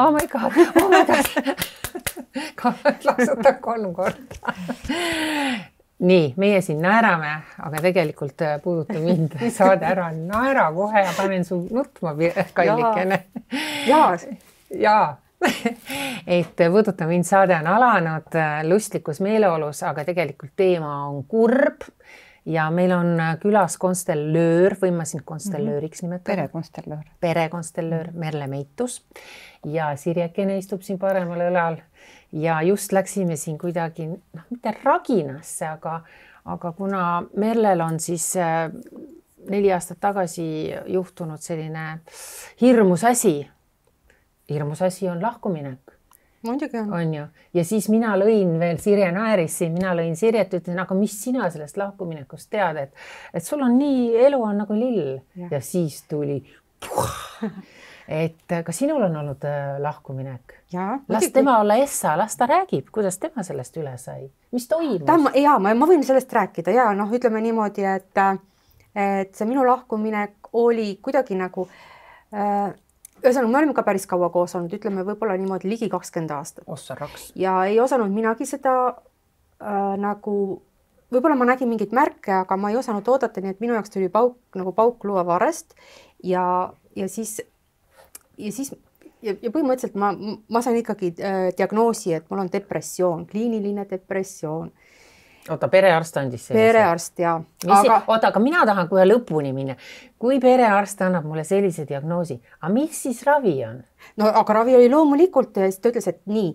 Oh my god. Laksuta 3 korda. Nii, meie siin naerame, aga tegelikult puuduta mind saade ära. Naera kohe ja panen su nutma kallikene. Jaa. Et puuduta mind saade on alanud lustlikus meeleolus, aga tegelikult teema on kurb. Ja meil on külas konstellöör, või ma sind konstellööriks nimetan? Perekonstellöör Merle Meitus ja Sirjekene istub siin paremal õlal ja just läksime siin kuidagi, mitte raginasse, aga kuna Merlel on siis 4 aastat tagasi juhtunud selline hirmus asi on lahkuminek. Muidugi on. On ju. Ja siis mina lõin veel Sirje naerissi, mina lõin Sirjet, ütlen, aga mis sina sellest lahkuminekust tead, et sul on nii, elu on nagu lill. Ja siis tuli, et ka sinul on olnud lahkuminek. Las tema olla Essa, las ta räägib, kuidas tema sellest üle sai. Mis toimus? Ma võin sellest rääkida ja ütleme niimoodi, et see minu lahkuminek oli kuidagi nagu ühesõnaga, me olime ka päris kaua koos olnud, ütleme võib-olla niimoodi ligi 20 aastat. Ossaraks. Ja ei osanud minagi seda nagu, võib-olla ma nägin mingit märke, aga ma ei osanud oodata, nii et minu jaoks tuli pauk luuavarest ja põhimõtteliselt ma sain ikkagi diagnoosi, et mul on depressioon, kliiniline depressioon. Oota, perearst andis sellise? Perearst, jaa. Aga mina tahan kohe lõpuni minna. Kui perearst annab mulle sellise diagnoosi, aga mis siis ravi on? No aga ravi oli loomulikult ja siis ta ütles, et nii,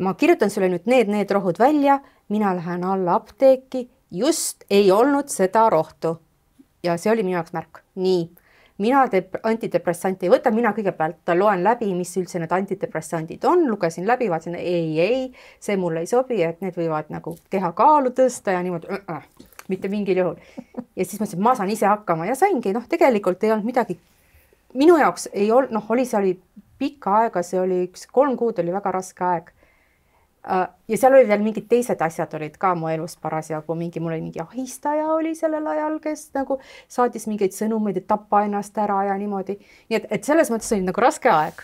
ma kirjutan sulle nüüd need rohud välja, mina lähen alla apteeki, just ei olnud seda rohtu. Ja see oli minu jaoks märk. Nii, mina antidepressanti ei võta, mina kõigepealt loen läbi, mis üldse need antidepressandid on, lugesin läbi, vaatasin, ei, see mulle ei sobi, et need võivad nagu kehakaalu tõsta ja niimoodi, mitte mingil juhul. Ja siis mõtlesin, et ma saan ise hakkama ja saingi, tegelikult ei olnud midagi, minu jaoks ei olnud, see oli pikka aega, see oli 3 kuud oli väga raske aeg. Ja seal oli veel mingid teised asjad olid ka mu elus parasjagu, mul oli mingi ahistaja oli sellel ajal, kes nagu saatis mingeid sõnumeid, et tappa ennast ära ja niimoodi. Nii et selles mõttes oli nagu raske aeg.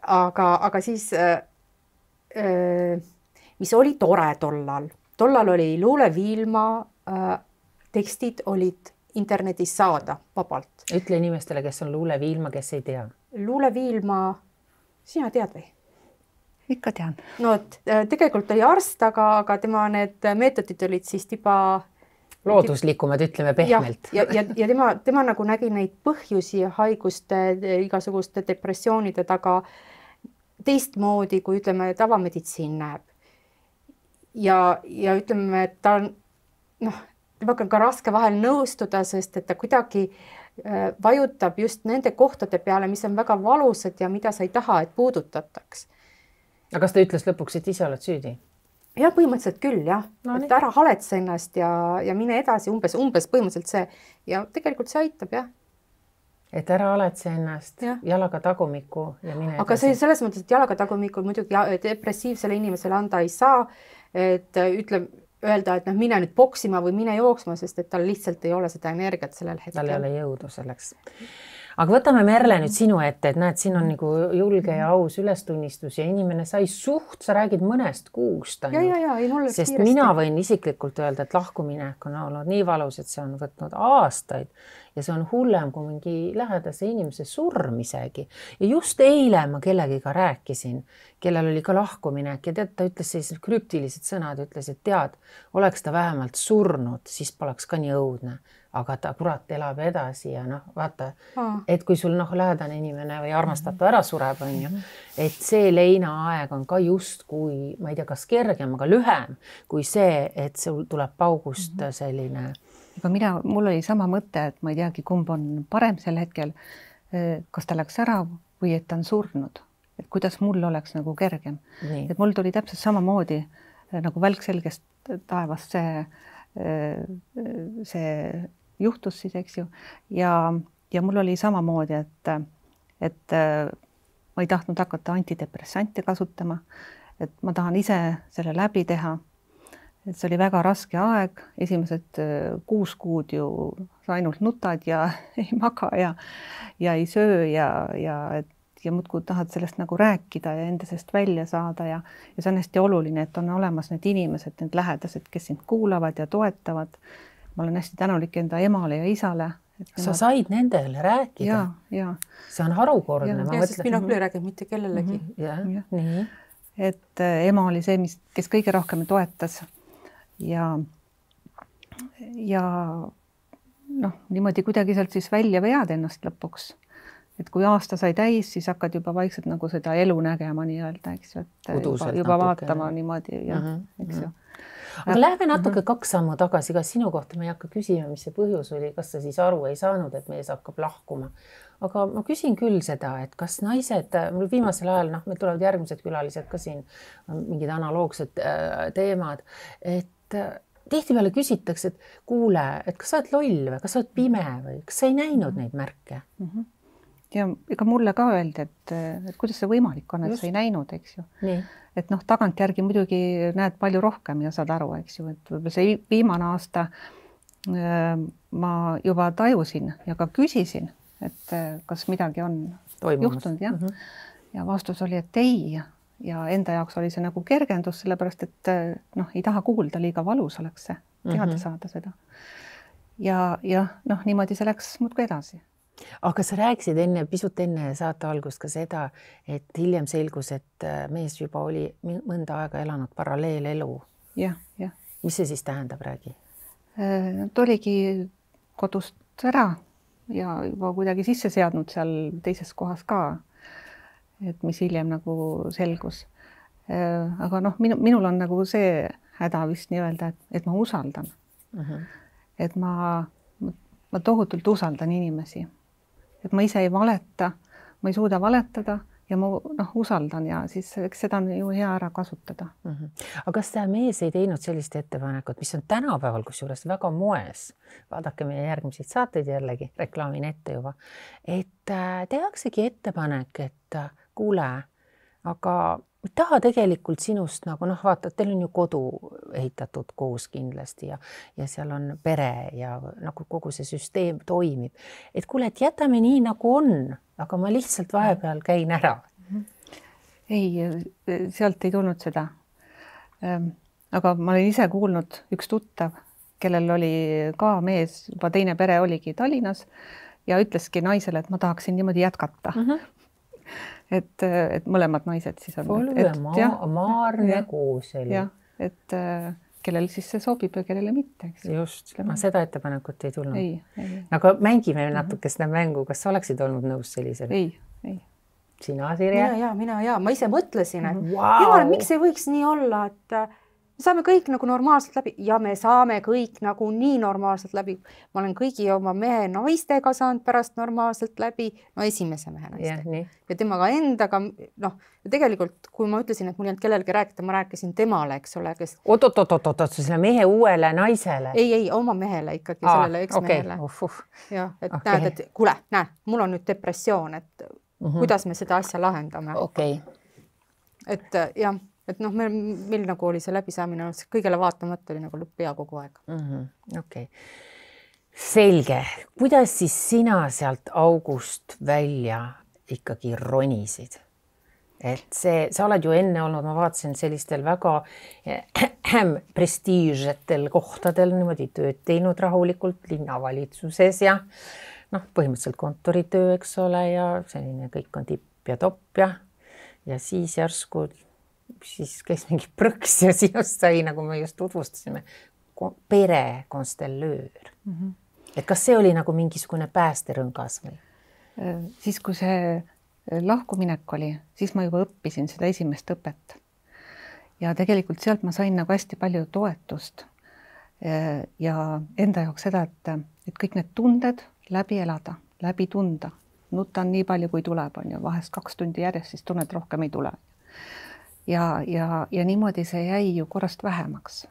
Aga siis, mis oli tore tollal. Tollal oli Luule Viilma tekstid olid internetis saada vabalt. Ütle inimestele, kes on Luule Viilma, kes ei tea. Luule Viilma, sina tead või? Ikka tean. No, tegelikult oli arst, aga tema need meetodid olid siis looduslikumad, ütleme pehmelt. Ja tema nagu nägi neid põhjusi haiguste, igasuguste depressioonide taga teistmoodi, kui ütleme, tavameditsiin näeb. Ja ütleme, et ta on, temaga on ka raske vahel nõustuda, sest et ta kuidagi vajutab just nende kohtade peale, mis on väga valusad ja mida sa ei taha, et puudutataks. Aga kas ta ütles lõpuks, et ise oled süüdi? Ja põhimõtteliselt küll, jah. No, et ära haletse ennast ja mine edasi, umbes põhimõtteliselt see. Ja tegelikult see aitab, jah. Et ära haletse ennast, jalaga tagumikku ja mine edasi. Aga see selles mõttes, et jalaga tagumikku muidugi depressiivsele inimesele anda ei saa, et öelda, et mine nüüd boksima või mine jooksma, sest et tal lihtsalt ei ole seda energiat sellel hetkel. Tal ei ole jõudu selleks. Aga võtame Merle nüüd sinu ette, et näed, siin on nagu julge ja aus ülestunnistus ja inimene sai sa räägid mõnest kuust. Sest mina võin isiklikult öelda, et lahkuminek on olnud nii valus, et see on võtnud aastaid ja see on hullem kui mingi lähedase inimese surm isegi. Ja just eile ma kellegiga rääkisin, kellel oli ka lahkuminek ja ta ütles sellised krüptilised sõnad, ütles, et tead, oleks ta vähemalt surnud, siis poleks ka nii õudne. Aga ta kurat elab edasi ja vaata, et kui sul lähedane inimene või armastatu ära sureb, et see leinaaeg on ka just kui, ma ei tea, kas kergem, aga lühem kui see, et sul tuleb paugust selline. Aga mul oli sama mõte, et ma ei teagi, kumb on parem sel hetkel, kas ta läks ära või et ta on surnud. Et kuidas mul oleks nagu kergem. Nii. Et mul tuli täpselt samamoodi nagu välk selgest taevast see juhtus siis, eks ju. Ja mul oli samamoodi, et ma ei tahtnud hakata antidepressante kasutama, et ma tahan ise selle läbi teha. Et see oli väga raske aeg, esimesed 6 kuud ju sa ainult nutad ja ei maga ja ei söö ja ja muudkui tahad sellest nagu rääkida ja enda seest välja saada ja see on hästi oluline, et on olemas need inimesed, need lähedased, kes sind kuulavad ja toetavad. Ma olen hästi tänulik enda emale ja isale. Sa said nendele rääkida? Ja. See on harukordne. Ja, sest mina küll ei räägi mitte kellelegi. Nii. Et ema oli see, kes kõige rohkem toetas ja noh, niimoodi kuidagi sealt siis välja vead ennast lõpuks. Et kui aasta sai täis, siis hakkad juba vaikselt nagu seda elu nägema nii-öelda, eks ju, et juba vaatama niimoodi ja eks ju. Aga lähme natuke 2 sammu tagasi, ka sinu kohta me ei hakka küsima, mis see põhjus oli, kas sa siis aru ei saanud, et mees hakkab lahkuma. Aga ma küsin küll seda, et kas naised, mul viimasel ajal, me tulevad järgmised külalised ka siin, mingid analoogsed teemad, et tihtipeale küsitakse, et kuule, et kas sa oled loll või, kas sa oled pime või kas sa ei näinud neid märke? Ja ega mulle ka öeldi, et kuidas see võimalik on, et sa ei näinud, eks ju. Nii. Et tagantjärgi muidugi näed palju rohkem ja saad aru, eks ju, et võib-olla see viimane aasta ma juba tajusin ja ka küsisin, et kas midagi on juhtunud, jah. Ja vastus oli, et ei. Ja enda jaoks oli see nagu kergendus, sellepärast, et ei taha kuulda, liiga valus oleks see, teada saada seda. Ja niimoodi see läks muudkui edasi. Aga sa rääkisid pisut enne saate algust ka seda, et hiljem selgus, et mees juba oli mõnda aega elanud paralleelelu. Jah. Mis see siis tähendab, räägi? Ta oligi kodust ära ja juba kuidagi sisse seadnud seal teises kohas ka, et mis hiljem nagu selgus. Aga minul on nagu see häda vist nii-öelda, et ma usaldan. Et ma tohutult usaldan inimesi. Et ma ise ei valeta, ma ei suuda valetada ja ma usaldan ja siis seda on ju hea ära kasutada. Aga kas see mees ei teinud sellist ettepanekut, mis on tänapäeval kusjuures väga moes, vaadake meie järgmiseid saateid jällegi, reklaamin ette juba, et tehaksegi ettepanek, et kuule, aga ma ei taha tegelikult sinust nagu vaata, teil on ju kodu ehitatud koos kindlasti ja seal on pere ja nagu kogu see süsteem toimib. Et kuule, et jätame nii nagu on, aga ma lihtsalt vahepeal käin ära. Ei, sealt ei tulnud seda. Aga ma olen ise kuulnud üks tuttav, kellel oli ka mees, juba teine pere oligi Tallinnas ja ütleski naisele, et ma tahaksin niimoodi jätkata. Et mõlemad naised siis on. Maarne koos oli. Jah, et kellel siis see sobib ja kellele mitte. Eks. Just, seda ettepanekut ei tulnud. Ei. Aga mängime natuke seda mängu, kas sa oleksid olnud nõus sellisel? Ei. Sina, Sirje? Mina. Ma ise mõtlesin, et jumal, miks ei võiks nii olla, et me saame kõik nagu normaalselt läbi ja me saame kõik nagu nii normaalselt läbi. Ma olen kõigi oma mehe naistega saanud pärast normaalselt läbi, esimese mehe naistega. Ja temaga endaga, tegelikult kui ma ütlesin, et mul ei olnud kellelgi rääkida, ma rääkisin temale, eks ole, kes... Oot, selle mehe uuele naisele? Ei, oma mehele ikkagi, sellele eksmehele. Jah, et näed, et kuule, mul on nüüd depressioon, et kuidas me seda asja lahendame. Et jah, et meil nagu oli see läbisaamine, kõigele vaatamata oli nagu lõpp pea kogu aeg. Selge. Kuidas siis sina sealt august välja ikkagi ronisid? Et sa oled ju enne olnud, ma vaatasin sellistel väga prestiižetel kohtadel niimoodi tööd teinud rahulikult linnavalitsuses ja põhimõtteliselt kontoritöö, eks ole, ja selline kõik on tipp ja topp ja siis järsku siis käis mingi prõks ja sinust sai, nagu me just tutvustasime, pere konstellöör. Et kas see oli nagu mingisugune päästerõngas või? Siis, kui see lahkuminek oli, siis ma juba õppisin seda esimest õpet. Ja tegelikult sealt ma sain nagu hästi palju toetust ja enda jaoks seda, et kõik need tunded läbi elada, läbi tunda. Nutan nii palju, kui tuleb, on ju, vahest 2 tundi järjest, siis tunned rohkem ei tule. Ja niimoodi see jäi ju korrast vähemaks.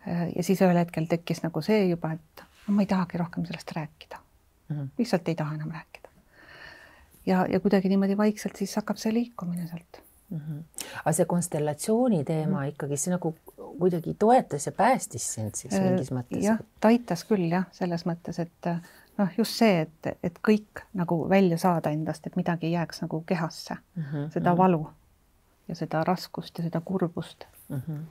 Ja siis ühel hetkel tekkis nagu see juba, et ma ei tahagi rohkem sellest rääkida. Lihtsalt ei taha enam rääkida. Ja kuidagi niimoodi vaikselt siis hakkab see liikumine sealt. Aga see konstellatsiooni teema ikkagi see nagu kuidagi toetas ja päästis sind siis mingis mõttes? Jah, ta aitas küll jah, selles mõttes, et noh, just see, et kõik nagu välja saada endast, et midagi ei jääks nagu kehasse, seda valu ja seda raskust ja seda kurbust.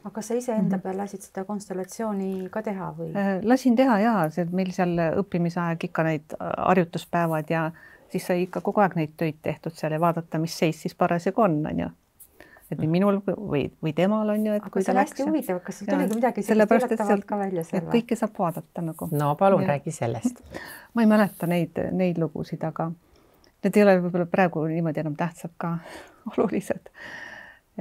Aga sa iseenda peal lasid seda konstellatsiooni ka teha või? Lasin teha ja meil seal õppimise aeg ikka neid harjutuspäevad ja siis sai ikka kogu aeg neid töid tehtud seal ja vaadata, mis seis siis parasjagu on ju. Et nii minul või temal on ju, et aga see on hästi huvitav, kas sul tuligi midagi sellist üllatavat ka välja seal? Kõike saab vaadata nagu. No palun räägi sellest. Ma ei mäleta neid lugusid, aga need ei ole võib-olla praegu niimoodi enam tähtsad ka olulised,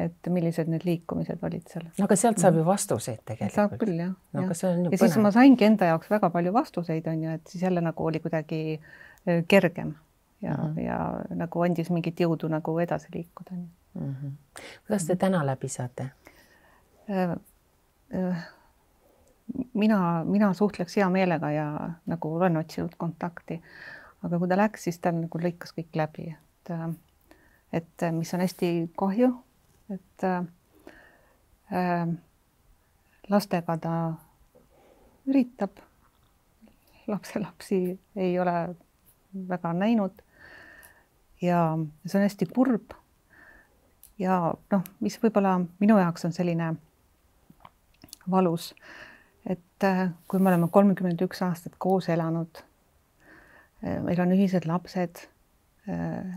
et millised need liikumised olid seal. No aga sealt saab ju vastuseid tegelikult. Saab küll, jah. No, see on ju ja siis ma saingi enda jaoks väga palju vastuseid, on ju, et siis jälle nagu oli kuidagi kergem ja nagu andis mingit jõudu nagu edasi liikuda. Kuidas te täna läbi saate? Mina suhtleks hea meelega ja nagu olen otsinud kontakti, aga kui ta läks, siis ta nagu lõikas kõik läbi, et mis on hästi kahju, et lastega ta üritab, lapselapsi ei ole väga näinud ja see on hästi kurb. Ja noh, mis võib-olla minu jaoks on selline valus, et kui me oleme 31 aastat koos elanud, meil on ühised lapsed,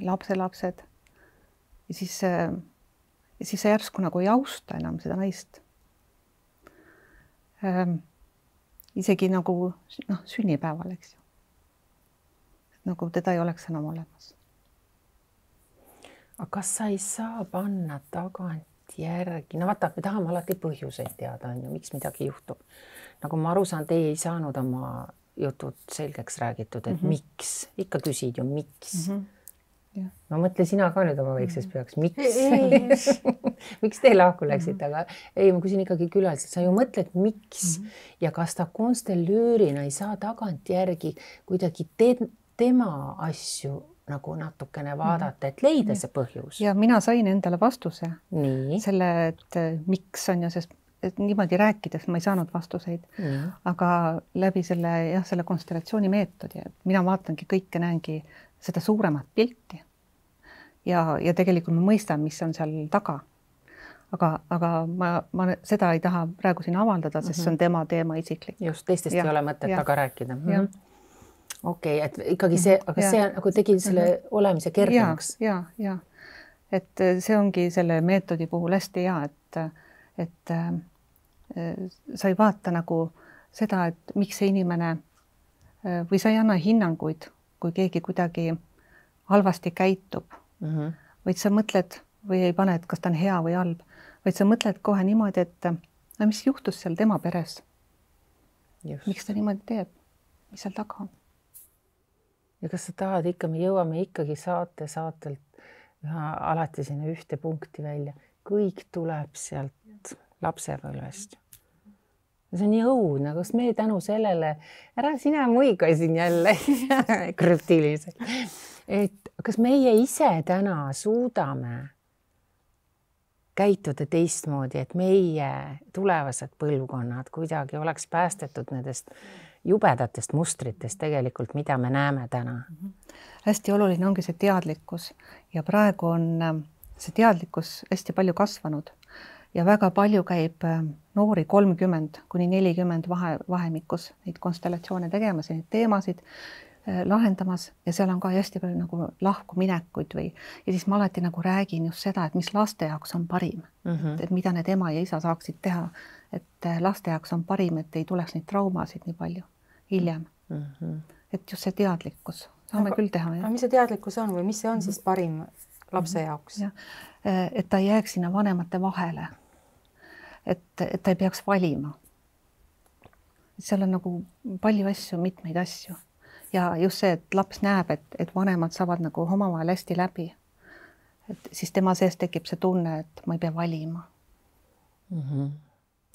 lapselapsed ja siis sa järsku nagu ei austa enam seda naist. Isegi nagu sünnipäeval, eks ju. Nagu teda ei oleks enam olemas. Aga kas sa ei saa panna tagantjärgi? No vaata, me tahame alati põhjuseid teada, on ju, miks midagi juhtub. Nagu ma aru saan, teie ei saanud oma jutud selgeks räägitud, et miks? Ikka küsid ju, miks? Ma mõtle sina ka nüüd oma väikses peaks, miks? Miks te lahku läksite? Aga ei, ma küsin ikkagi külaliselt, sa ju mõtled, miks? Ja kas ta konstellöörina ei saa tagantjärgi kuidagi tema asju nagu natukene vaadata, et leida see põhjus. Ja mina sain endale vastuse. Nii. Selle, et miks on ju, sest et niimoodi rääkides ma ei saanud vastuseid. Aga läbi selle konstellatsiooni meetodi, et mina vaatangi kõike, näengi seda suuremat pilti. Ja tegelikult ma mõistan, mis on seal taga. Aga ma seda ei taha praegu siin avaldada, sest see on tema teema isiklik. Just, teistest ei ole mõtet taga rääkida. Okei, et ikkagi see, aga see nagu tegi selle olemise kergemaks. Ja. Et see ongi selle meetodi puhul hästi hea, et sa ei vaata nagu seda, et miks see inimene või sa ei anna hinnanguid, kui keegi kuidagi halvasti käitub, vaid sa mõtled või ei pane, et kas ta on hea või halb, vaid sa mõtled kohe niimoodi, et mis juhtus seal tema peres. Miks ta niimoodi teeb, mis seal taga on. Ja kas sa tahad ikka, me jõuame ikkagi saatelt alati sinna ühte punkti välja. Kõik tuleb sealt lapsepõlvest. See on nii õudne, kas me tänu sellele, ära sina muigasin jälle krüptiliselt. Et kas meie ise täna suudame käituda teistmoodi, et meie tulevased põlvkonnad kuidagi oleks päästetud nendest jubedatest mustritest tegelikult, mida me näeme täna? Hästi oluline ongi see teadlikkus ja praegu on see teadlikkus hästi palju kasvanud ja väga palju käib noori 30 kuni 40 vahemikus neid konstellatsioone tegemas ja neid teemasid lahendamas ja seal on ka hästi palju nagu lahkuminekuid ja siis ma alati nagu räägin just seda, et mis laste jaoks on parim, et mida need ema ja isa saaksid teha, et laste jaoks on parim, et ei tuleks neid traumasid nii palju hiljem. Et just see teadlikkus saame küll teha. Aga mis see teadlikkus on või mis see on siis parim lapse jaoks? Et ta ei jääks sinna vanemate vahele, et ta ei peaks valima. Seal on nagu palju asju, mitmeid asju. Ja just see, et laps näeb, et vanemad saavad nagu omavahel hästi läbi. Et siis tema sees tekib see tunne, et ma ei pea valima.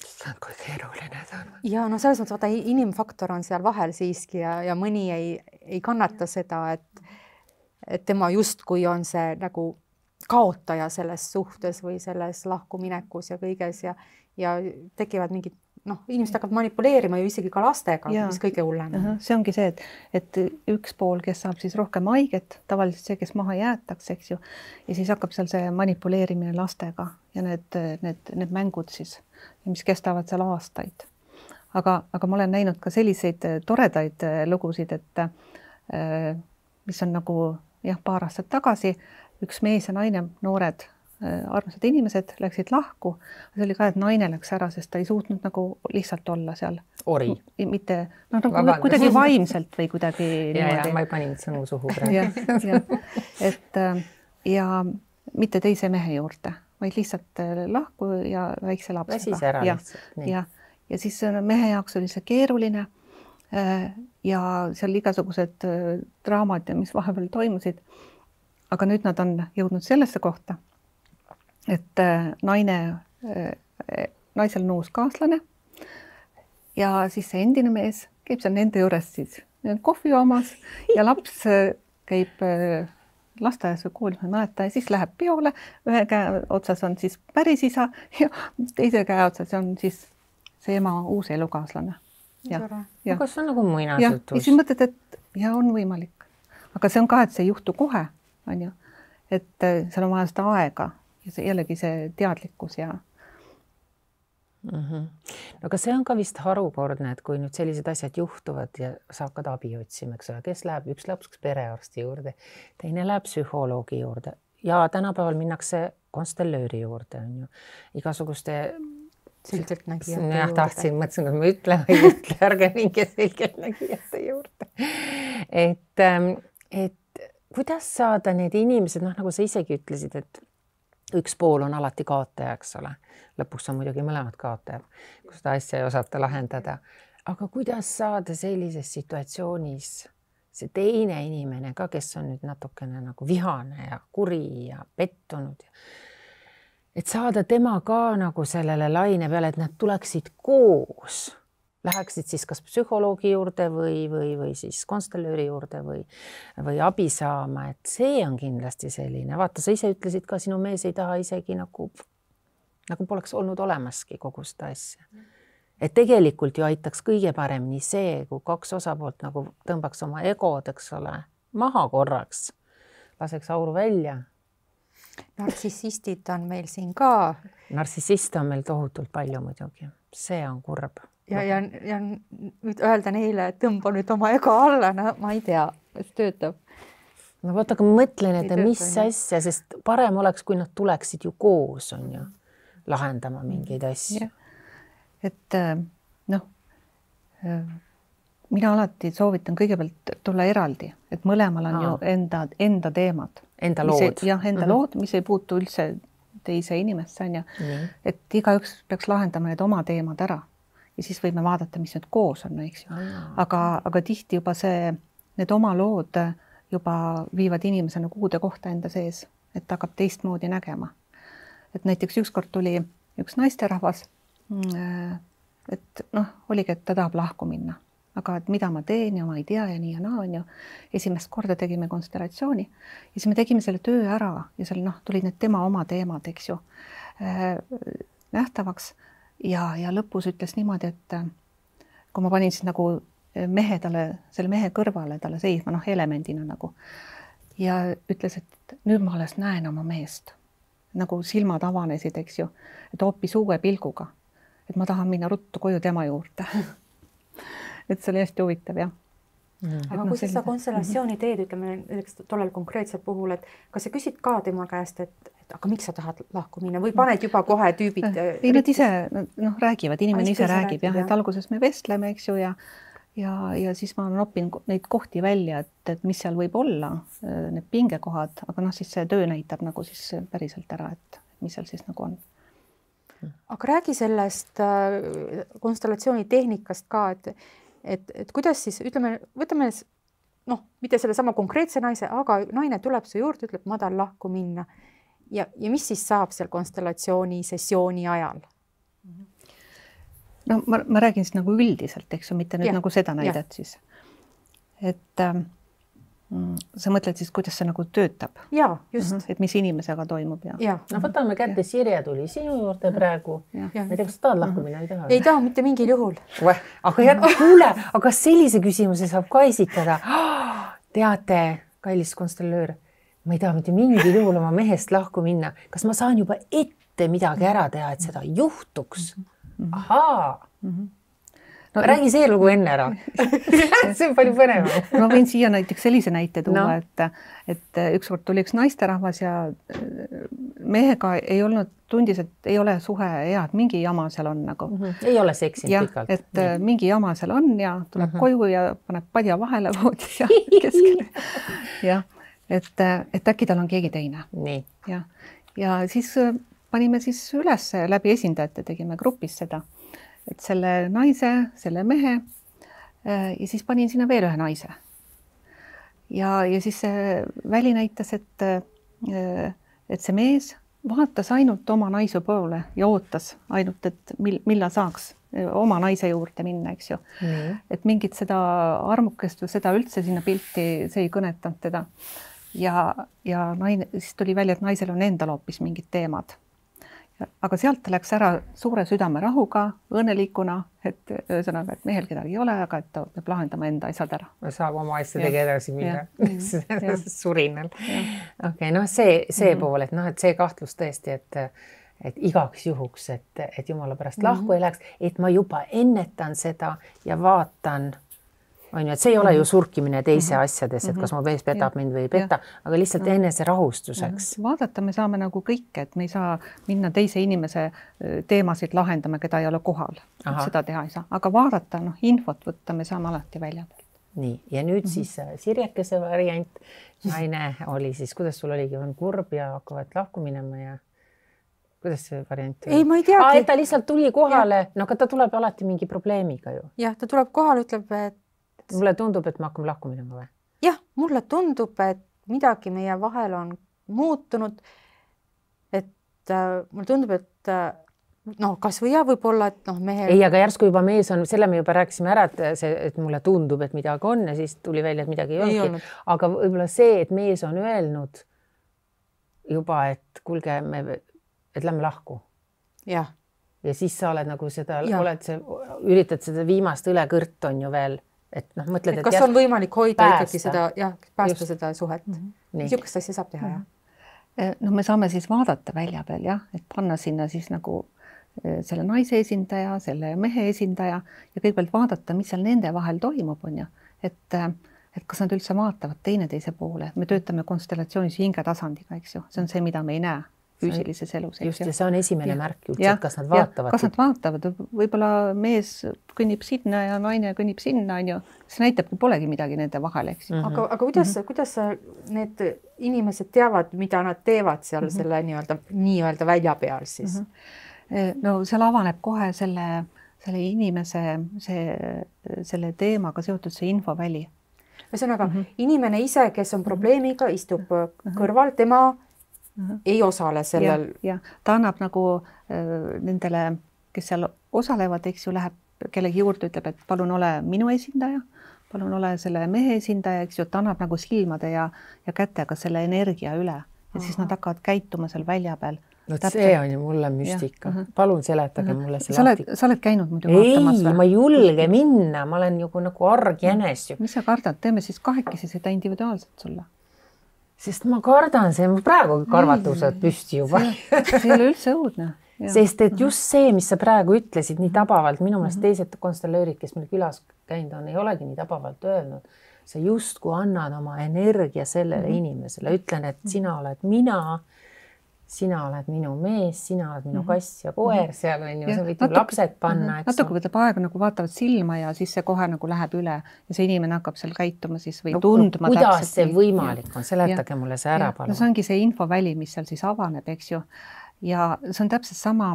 See on kui keeruline ta on. Ja no selles mõttes, vaata, inimfaktor on seal vahel siiski ja mõni ei kannata seda, et tema justkui on see nagu kaotaja selles suhtes või selles lahkuminekus ja kõiges ja tekivad mingid noh, inimesed hakkavad manipuleerima ju isegi ka lastega, mis kõige hullem. See ongi see, et üks pool, kes saab siis rohkem haiget, tavaliselt see, kes maha jäetakse, eks ju, ja siis hakkab seal see manipuleerimine lastega ja need mängud siis, mis kestavad seal aastaid. Aga ma olen näinud ka selliseid toredaid lugusid, et mis on nagu paar aastat tagasi, üks mees ja naine, noored armsad inimesed läksid lahku. See oli ka, et naine läks ära, sest ta ei suutnud nagu lihtsalt olla seal. Ori. Mitte, nagu kuidagi vaimselt või kuidagi niimoodi. Ja ma ei panin sõnu suhu praegu. Ja mitte teise mehe juurde, vaid lihtsalt lahku ja väikse lapsega. Väsis ära lihtsalt. Ja siis mehe jaoks oli see keeruline ja seal igasugused draamad, mis vahepeal toimusid. Aga nüüd nad on jõudnud sellesse kohta, et naisel on uus kaaslane ja siis see endine mees käib seal nende juures siis kohvi joomas ja laps käib lasteaias või koolis, ma ei mäleta, ja siis läheb peole, ühe käe otsas on siis päris isa ja teise käe otsas on siis see ema uus elukaaslane. Aga see on nagu muinasjutus. Ja siis mõtled, et on võimalik. Aga see on ka, et see ei juhtu kohe, on ju. Et seal on vaja seda aega ja jällegi see teadlikkus ja... Aga see on ka vist harukordne, et kui nüüd sellised asjad juhtuvad ja sa hakkad abi otsima, eks ole, kes läheb, üks läheb perearsti juurde, teine läheb psühholoogi juurde ja tänapäeval minnakse konstellööri juurde, on ju. Igasuguste selgeltnägijate juurde. Tahtsin, mõtlesin, et ma ütlen või ei ütle, ärge minge selgeltnägijate juurde. Et kuidas saada need inimesed, nagu sa isegi ütlesid, et üks pool on alati kaotaja, eks ole. Lõpuks on muidugi mõlemad kaotajad, kui seda asja ei osata lahendada. Aga kuidas saada sellises situatsioonis see teine inimene ka, kes on nüüd natukene nagu vihane ja kuri ja pettunud. Et saada tema ka nagu sellele laine peale, et nad tuleksid koos. Läheksid siis kas psühholoogi juurde või siis konstellööri juurde või abi saama. Et see on kindlasti selline. Vaata, sa ise ütlesid ka, sinu mees ei taha isegi nagu poleks olnud olemaski kogu seda asja. Et tegelikult ju aitaks kõige paremini see, kui kaks osapoolt nagu tõmbaks oma egod, eks ole, maha korraks. Laseks auru välja. Narcissistid on meil siin ka. Narcissiste on meil tohutult palju muidugi. See on kurb. Ja nüüd öelda neile, et tõmba nüüd oma ego alla, ma ei tea, et töötab. No vaata, aga ma mõtlen, et mis asja, sest parem oleks, kui nad tuleksid ju koos, on ju, lahendama mingeid asju. Et mina alati soovitan kõigepealt tulla eraldi, et mõlemal on ju enda teemad. Enda lood. Enda lood, mis ei puutu üldse teise inimesse, on ju. Et igaüks peaks lahendama need oma teemad ära. Ja siis võime vaadata, mis nüüd koos on, eks ju. Aga tihti juba need oma lood juba viivad inimese nagu uude kohta enda sees, et hakkab teistmoodi nägema. Et näiteks ükskord tuli üks naisterahvas, et oligi, et ta tahab lahku minna. Aga et mida ma teen ja ma ei tea ja nii ja naa on ju. Esimest korda tegime konstellatsiooni ja siis me tegime selle töö ära ja seal tulid need tema oma teemad, eks ju, nähtavaks. Ja lõpus ütles niimoodi, et kui ma panin siis nagu selle mehe kõrvale talle seisma, elemendina nagu. Ja ütles, et nüüd ma alles näen oma meest. Nagu silmad avanesid, eks ju. Et hoopis uue pilguga. Et ma tahan minna ruttu koju tema juurde. Et see oli hästi huvitav, jah. Aga kui sa konstellatsiooni teed, ütleme tollel konkreetsel puhul, et kas sa küsid ka tema käest, et aga miks sa tahad lahku minna või paned juba kohe tüübid? Ei, nad ise räägivad, inimene ise räägib, jah, et alguses me vestleme, eks ju, ja siis ma nopin neid kohti välja, et mis seal võib olla, need pingekohad, aga siis see töö näitab nagu siis päriselt ära, et mis seal siis nagu on. Aga räägi sellest konstellatsiooni tehnikast ka, et kuidas siis, ütleme, võtame mitte selle sama konkreetse naise, aga naine tuleb su juurde, ütleb, ma tahan lahku minna. Ja mis siis saab seal konstellatsiooni sessiooni ajal? No ma räägin siis nagu üldiselt, eks ju, mitte nüüd nagu seda näidet siis. Et sa mõtled siis, kuidas see nagu töötab? Ja, just. Et mis inimesega toimub ja. No võtame kätte, Sirje tuli sinu juurde praegu. Ma ei tea, kas tahad lahku minna? Ei taha mitte mingil juhul. Aga kuule, aga sellise küsimuse saab ka esitada. Teate, kallis konstellöör, ma ei taha mitte mingil juhul oma mehest lahku minna. Kas ma saan juba ette midagi ära teha, et seda juhtuks? Ahaa. No, räägi see lugu enne ära. See on palju põnev. Ma võin siia näiteks sellise näite tuua, et ükskord tuli üks naisterahvas ja mehega ei olnud, tundis, et ei ole suhe hea, et mingi jama seal on nagu. Ei ole seksinud pikalt. Et mingi jama seal on ja tuleb koju ja paneb padja vahele voodis ja keskele. Ja, et äkki tal on keegi teine. Nii. Ja siis panime siis üles läbi esindajate, tegime grupis seda. Et selle naise, selle mehe ja siis panin sinna veel ühe naise. Ja siis see väli näitas, et see mees vaatas ainult oma naise poole ja ootas ainult, et millal saaks oma naise juurde minna, eks ju. Et mingit seda armukest või seda üldse sinna pilti, see ei kõnetanud teda. Ja naine, siis tuli välja, et naisel on endal hoopis mingid teemad. Aga sealt läks ära suure südame rahuga, õnnelikuna, et ühesõnaga, et mehel kedagi ei ole, aga et ta peab lahendama enda asjad ära. Saab oma asjadega edasi minna surinal. Okei, noh see pool, et see kahtlus tõesti, et igaks juhuks, et jumala pärast lahku ei läheks, et ma juba ennetan seda ja vaatan, on ju, et see ei ole ju surkimine teise asjades, et kas mu mees petab mind või ei peta, aga lihtsalt enese rahustuseks. Vaadata me saame nagu kõike, et me ei saa minna teise inimese teemasid lahendama, keda ei ole kohal. Seda teha ei saa. Aga vaadata, infot võtta, me saame alati välja pealt. Nii, ja nüüd siis Sirjekese variant. Naine oli siis, kuidas sul oligi, on kurb ja hakkavad lahku minema ja kuidas see variant? Ei, ma ei teagi. Et ta lihtsalt tuli kohale, no aga ta tuleb alati mingi probleemiga ju. Jah, ta tuleb kohale, ütleb, et mulle tundub, et me hakkame lahku minema või? Jah, mulle tundub, et midagi meie vahel on muutunud. Et mulle tundub, et kas või võib-olla, et mehel... Ei, aga järsku juba mees on, selle me juba rääkisime ära, et mulle tundub, et midagi on ja siis tuli välja, et midagi ei olnudki. Aga võib-olla see, et mees on öelnud juba, et kuulge, et lähme lahku. Jah. Ja siis sa oled nagu seda, üritad seda viimast õlekõrt on ju veel. Et mõtled, et kas on võimalik hoida ikkagi seda, päästa seda suhet. Niisugust asja saab teha, jah. No me saame siis vaadata välja peal, et panna sinna siis nagu selle naise esindaja, selle mehe esindaja ja kõigepealt vaadata, mis seal nende vahel toimub, on ju. Et kas nad üldse vaatavad teineteise poole. Me töötame konstellatsioonis hingetasandiga, eks ju. See on see, mida me ei näe füüsilises elus. Just, ja see on esimene märk üldse, et kas nad vaatavad. Kas nad vaatavad, võib-olla mees kõnnib sinna ja naine kõnnib sinna, on ju. See näitabki, polegi midagi nende vahel, eks ju. Aga kuidas need inimesed teavad, mida nad teevad seal selle nii-öelda välja peal siis? No seal avaneb kohe selle inimese selle teemaga seotud see infoväli. Ühesõnaga, inimene ise, kes on probleemiga, istub kõrval, tema ei osale sellel. Ja ta annab nagu nendele, kes seal osalevad, eks ju, läheb kellegi juurde, ütleb, et palun ole minu esindaja, palun ole selle mehe esindaja, eks ju, ta annab nagu silmade ja kätega selle energia üle. Ja siis nad hakkavad käituma seal välja peal. No see on ju mulle müstika. Palun seletage mulle see lahti. Sa oled käinud muidu vaatamas või? Ei, ma julge minna, ma olen nagu arg jänes. Mis sa kardad? Teeme siis kahekesi seda individuaalselt sulle. Sest ma kardan see, ma praegu karvatused püsti juba. See ei ole üldse õudne. Sest et just see, mis sa praegu ütlesid nii tabavalt, minu meelest teised konstellöörid, kes meil külas käinud on, ei olegi nii tabavalt öelnud. Sa just kui annad oma energia sellele inimesele, ütlen, et sina oled mina, sina oled minu mees, sina oled minu kass ja koer, seal on ju, sa võid ju lapsed panna. Natuke võtab aega, nagu vaatavad silma ja siis see kohe nagu läheb üle ja see inimene hakkab seal käituma siis või tundma. Kuidas see võimalik on? Seletage mulle see ära palun. No see ongi see infoväli, mis seal siis avaneb, eks ju. Ja see on täpselt sama,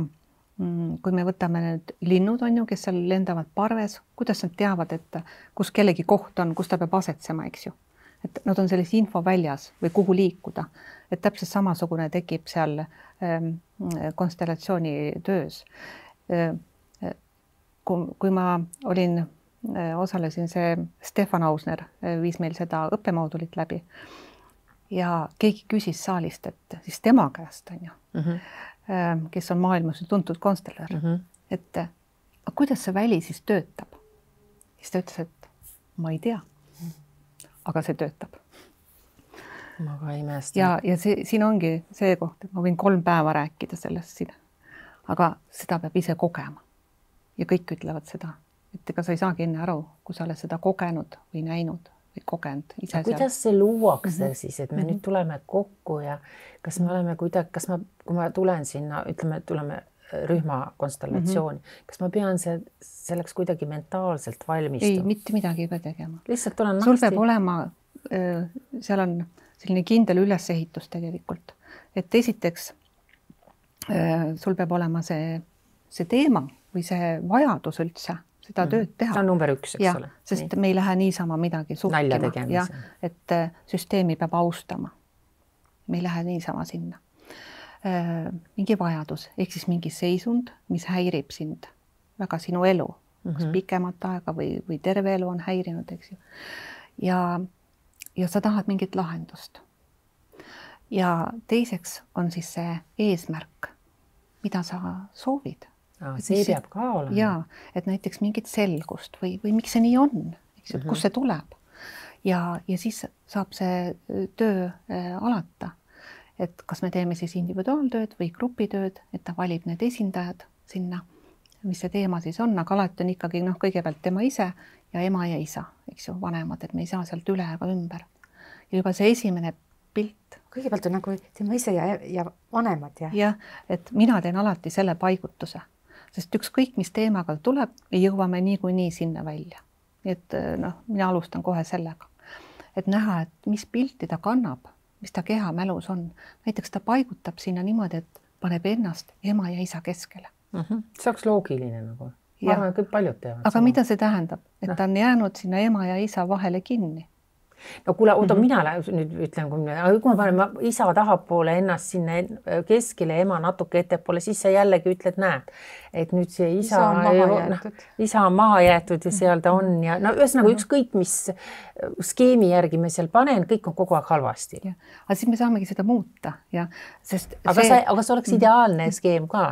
kui me võtame need linnud, on ju, kes seal lendavad parves, kuidas nad teavad, et kus kellegi koht on, kus ta peab asetsema, eks ju. Et nad on selles infoväljas või kuhu liikuda. Et täpselt samasugune tekib seal konstellatsiooni töös. Kui ma olin osalesin, see Stefan Ausner viis meil seda õppemoodulit läbi ja keegi küsis saalist, et siis tema käest on ju, kes on maailmas tuntud konstellar, et aga kuidas see väli siis töötab? Siis ta ütles, et ma ei tea, aga see töötab. Ma ka imestan. Ja siin ongi see koht, et ma võin 3 päeva rääkida sellest siin, aga seda peab ise kogema. Ja kõik ütlevad seda, et ega sa ei saagi enne aru, kui sa oled seda kogenud või näinud või kogenud ise. Kuidas see luuakse siis, et me nüüd tuleme kokku ja kas me oleme kuidagi, kui ma tulen sinna, ütleme, tuleme rühma konstellatsiooni, kas ma pean selleks kuidagi mentaalselt valmistuma? Ei, mitte midagi ei pea tegema. Lihtsalt olen sul peab olema, seal on selline kindel ülesehitus tegelikult, et esiteks sul peab olema see teema või see vajadus üldse seda tööd teha. See on number 1, eks ole. Sest me ei lähe niisama midagi suhkima ja et süsteemi peab austama. Me ei lähe niisama sinna. Mingi vajadus, ehk siis mingi seisund, mis häirib sind, väga sinu elu, kas pikemat aega või terve elu on häirinud, eks ju. Ja sa tahad mingit lahendust. Ja teiseks on siis see eesmärk, mida sa soovid. See peab ka olema. Ja, et näiteks mingit selgust või miks see nii on, eks ju, kus see tuleb. Ja siis saab see töö alata, et kas me teeme siis individuaaltööd või grupitööd, et ta valib need esindajad sinna, mis see teema siis on, aga alati on ikkagi kõigepealt tema ise ja ema ja isa, eks ju, vanemad, et me ei saa sealt üle ega ümber. Ja juba see esimene pilt. Kõigepealt on nagu tema ise ja vanemad. Ja, et mina teen alati selle paigutuse, sest ükskõik, mis teemaga tuleb, me jõuame niikuinii sinna välja. Et mina alustan kohe sellega, et näha, et mis pilti ta kannab, mis ta keha mälus on. Näiteks ta paigutab sinna niimoodi, et paneb ennast ema ja isa keskele. See oleks loogiline nagu. Ma arvan, et kõik paljud teevad. Aga mida see tähendab? Et ta on jäänud sinna ema ja isa vahele kinni. No kuule, oota, mina nüüd ütlen, kui ma panen isa tahapoole ennast sinna keskile, ema natuke ettepoole, siis sa jällegi ütled, näed, et nüüd see isa on maha jäetud ja seal ta on ja ühesõnaga ükskõik, mis skeemi järgi me seal panen, kõik on kogu aeg halvasti. Aga siis me saamegi seda muuta. Aga see oleks ideaalne skeem ka?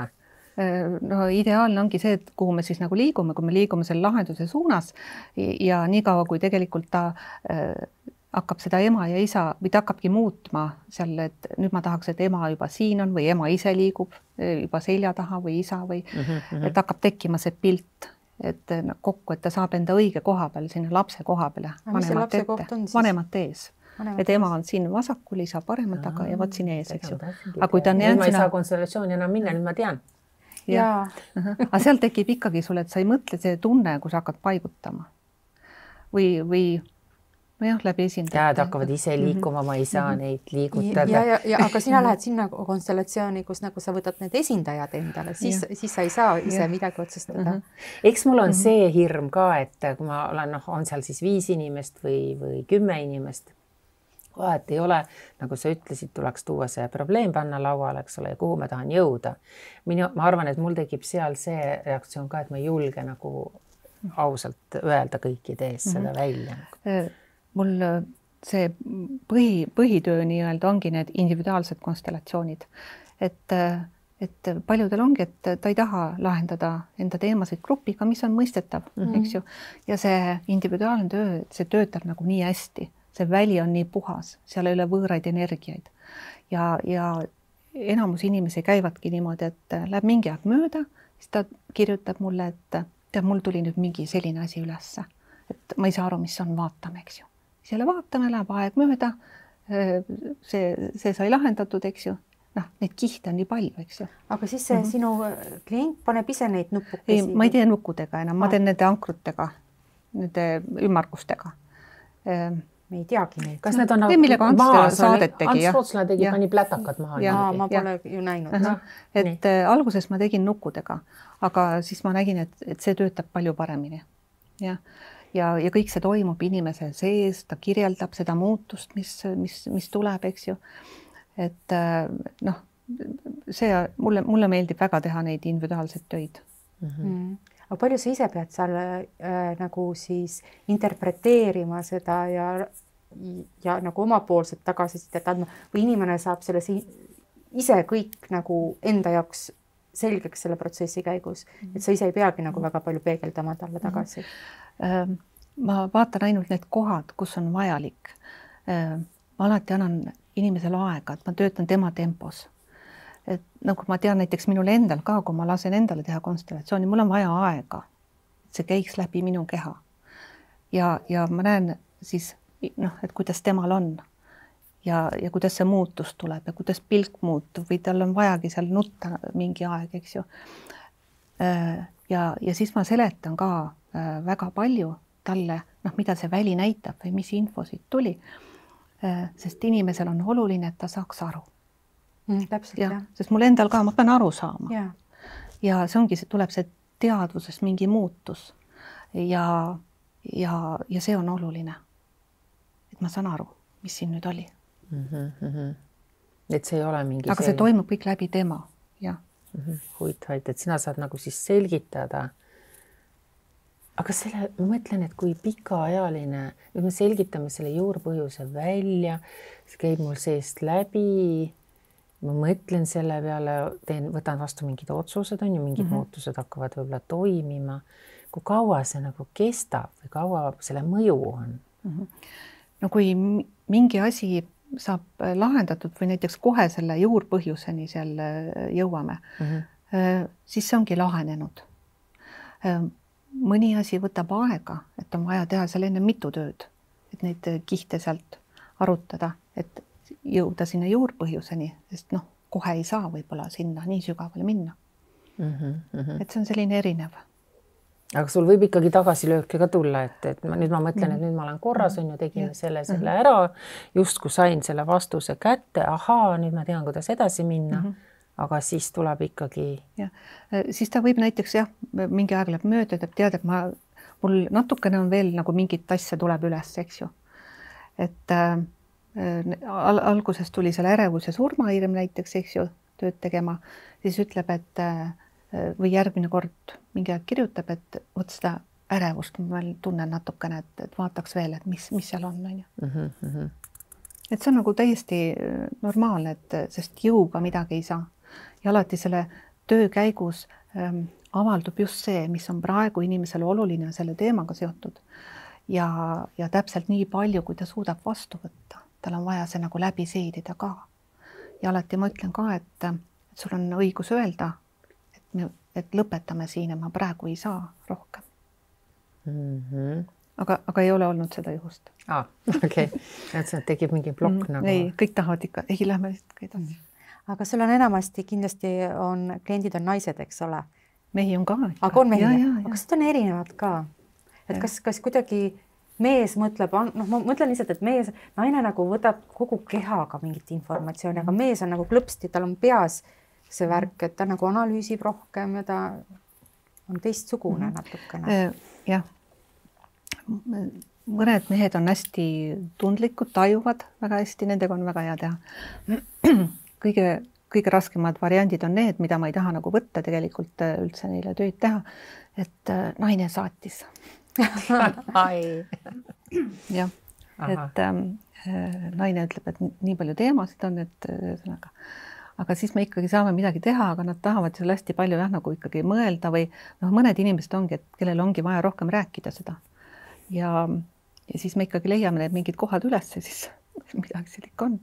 No ideaalne ongi see, et kuhu me siis nagu liigume, kui me liigume selle lahenduse suunas ja niikaua, kui tegelikult ta hakkab seda ema ja isa või ta hakkabki muutma seal, et nüüd ma tahaks, et ema juba siin on või ema ise liigub juba selja taha või isa või et hakkab tekkima see pilt, et kokku, et ta saab enda õige koha peal, sinna lapse koha peale, vanemate ees. Et ema on siin vasakul, isa paremal taga ja võt siin ees, eks ju. Aga kui ta on jäänud ma ei saa konstellatsiooni enam minna, nüüd ma tean. Aga seal tekib ikkagi sulle, et sa ei mõtle see tunne, kui sa hakkad paigutama. Või läbi esindajad. Tead, hakkavad ise liikuma, ma ei saa neid liigutada. Aga sina lähed sinna konstellatsiooni, kus nagu sa võtad need esindajad endale, siis sa ei saa ise midagi otsustada. Eks mul on see hirm ka, et kui ma olen, on seal siis 5 inimest või 10 inimest, et ei ole, nagu sa ütlesid, tuleks tuua see probleem panna lauale, eks ole, ja kuhu ma tahan jõuda. Ma arvan, et mul tekib seal see reaktsioon ka, et ma ei julge nagu ausalt öelda kõikide ees seda välja. Mul see põhitöö nii-öelda ongi need individuaalsed konstellatsioonid. Et paljudel ongi, et ta ei taha lahendada enda teemasid grupiga, mis on mõistetav, eks ju. Ja see individuaalne töö, see töötab nagu nii hästi. See väli on nii puhas, seal ei ole võõraid energiaid. Ja enamus inimesi käivadki niimoodi, et läheb mingi aeg mööda, siis ta kirjutab mulle, et mul tuli nüüd mingi selline asi ülesse. Et ma ei saa aru, mis on, vaatame, eks ju. Selle vaatame, läheb aeg mööda, see sai lahendatud, eks ju. Neid kihte on nii palju, eks ju. Aga siis see sinu klient paneb ise neid nuppukesi? Ei, ma ei tee nukkudega enam, ma teen nende ankrutega, nende ümmargustega. Me ei teagi neid. Kas need on saadet tegi? Ants Rootsla tegi pani plätakad maha. Ma pole ju näinud. Et alguses ma tegin nukkudega, aga siis ma nägin, et see töötab palju paremini. Ja kõik see toimub inimese sees, ta kirjeldab seda muutust, mis tuleb, eks ju. Et see mulle meeldib väga teha neid individuaalseid töid. aga palju sa ise pead seal nagu siis interpreteerima seda ja nagu omapoolset tagasisidet andma või inimene saab selle ise kõik nagu enda jaoks selgeks selle protsessi käigus, et sa ise ei peagi nagu väga palju peegeldama talle tagasi? Ma vaatan ainult need kohad, kus on vajalik. Ma alati annan inimesele aega, et ma töötan tema tempos. Et nagu ma tean näiteks minul endal ka, kui ma lasen endale teha konstellatsiooni, mul on vaja aega, et see käiks läbi minu keha. Ja ma näen siis, et kuidas temal on ja kuidas see muutus tuleb ja kuidas pilk muutub või tal on vajagi seal nutta mingi aeg, eks ju. Ja siis ma seletan ka väga palju talle, mida see väli näitab või mis info siit tuli, sest inimesel on oluline, et ta saaks aru. Täpselt, jah. Sest mul endal ka, ma pean aru saama. Ja see ongi, tuleb see teadvuses mingi muutus ja see on oluline. Et ma saan aru, mis siin nüüd oli. Et see ei ole mingi aga see toimub kõik läbi tema, jah. Huvitavaid, et sina saad nagu siis selgitada. Aga ma mõtlen, et kui pikaajaline, nüüd me selgitame selle juurpõhjuse välja, see käib mul seest läbi, ma mõtlen selle peale, võtan vastu mingid otsused, on ju, mingid muutused hakkavad võib-olla toimima. Kui kaua see nagu kestab või kaua selle mõju on? No kui mingi asi saab lahendatud või näiteks kohe selle juurpõhjuseni seal jõuame, siis see ongi lahenenud. Mõni asi võtab aega, et on vaja teha seal enne mitu tööd, et neid kihte sealt arutada, et jõuda sinna juurpõhjuseni, sest kohe ei saa võib-olla sinna nii sügavale minna. Et see on selline erinev. Aga sul võib ikkagi tagasilööke ka tulla, et nüüd ma mõtlen, et nüüd ma olen korras, on ju, tegin selle ära, just kui sain selle vastuse kätte, ahaa, nüüd ma tean, kuidas edasi minna, aga siis tuleb ikkagi... Ja. Siis ta võib näiteks, mingi aeg läheb mööda, et tead, et mul natukene on veel nagu mingit asja tuleb üles, eks ju. Et alguses tuli seal ärevus ja surmahirm näiteks, eks ju, tööd tegema, siis ütleb, et või järgmine kord mingi aeg kirjutab, et võt seda ärevust ma tunnen natukene, et vaataks veel, et mis seal on. Et see on nagu täiesti normaalne, sest jõuga midagi ei saa. Ja alati selle töö käigus avaldub just see, mis on praegu inimesele oluline selle teemaga seotud. Ja täpselt nii palju, kui ta suudab vastu võtta. Tal on vaja see nagu läbi seedida ka. Ja alati ma ütlen ka, et sul on õigus öelda, et lõpetame siin, et ma praegu ei saa rohkem. Aga ei ole olnud seda juhust. Okei. Et see tekib mingi plokk nagu. Ei, kõik tahavad ikka, ei lähme edasi. Aga sul on enamasti kindlasti kliendid on naised, eks ole? Mehi on ka. Aga on mehi? Aga kas need on erinevad ka? Et kas kuidagi mees mõtleb, ma mõtlen lihtsalt, et naine nagu võtab kogu kehaga mingit informatsiooni, aga mees on nagu klõpsti, tal on peas see värk, et ta nagu analüüsib rohkem ja ta on teistsugune natukene. Jah. Mõned mehed on hästi tundlikud, tajuvad väga hästi, nendega on väga hea teha. Kõige raskemad variandid on need, mida ma ei taha nagu võtta tegelikult üldse neile tööd teha, et naine saatis. Jah, et naine ütleb, et nii palju teemasid on, et aga siis me ikkagi saame midagi teha, aga nad tahavad seal hästi palju nagu ikkagi mõelda või mõned inimesed ongi, et kellel ongi vaja rohkem rääkida seda. Ja siis me ikkagi leiame need mingid kohad üles ja siis midagi seal ikka on.